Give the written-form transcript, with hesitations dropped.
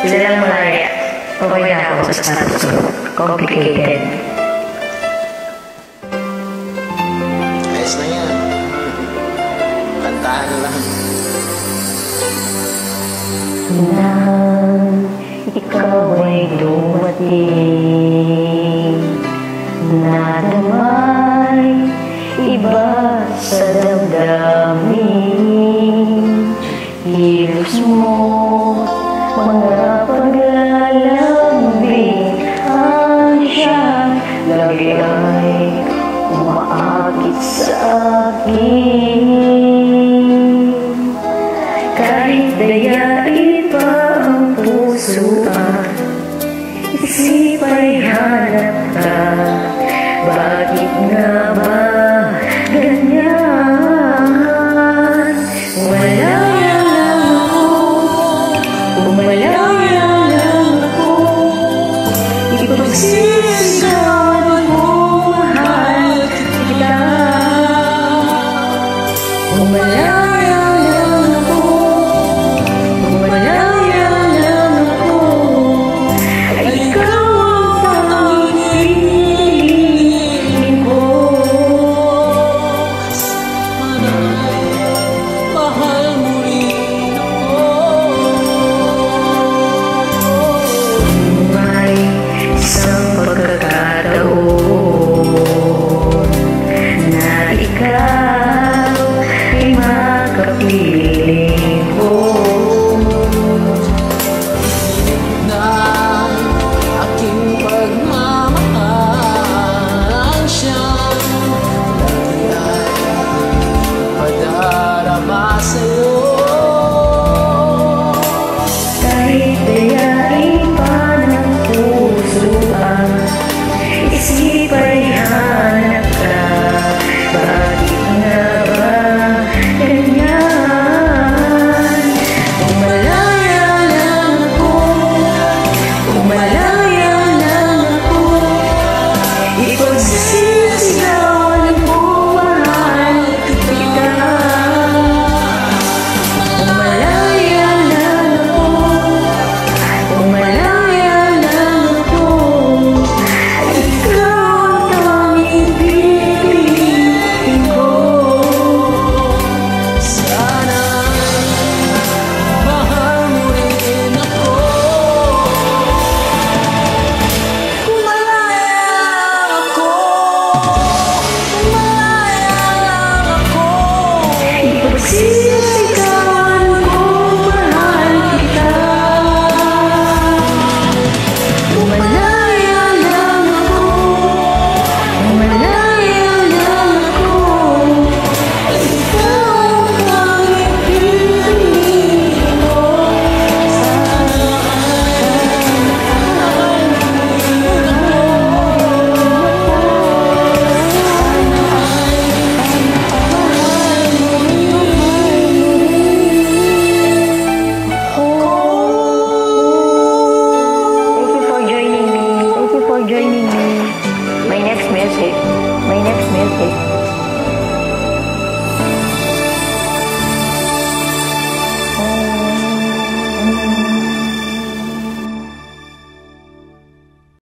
Sila lang malaya. Okay na ako sa status ko. Complicated. Ayos na yan. Kantahan lang. Nang ikaw ay dumating, nadamay iba sa damdamin. Hilos mo, mga paglalambing ang siyang lagi ay umaakit sa akin. Kahit dayain pa ang puso at isip ay hanap ka, bakit nga ba ganyan? Malaya lang ako, malaya lang ako, ipagsimulan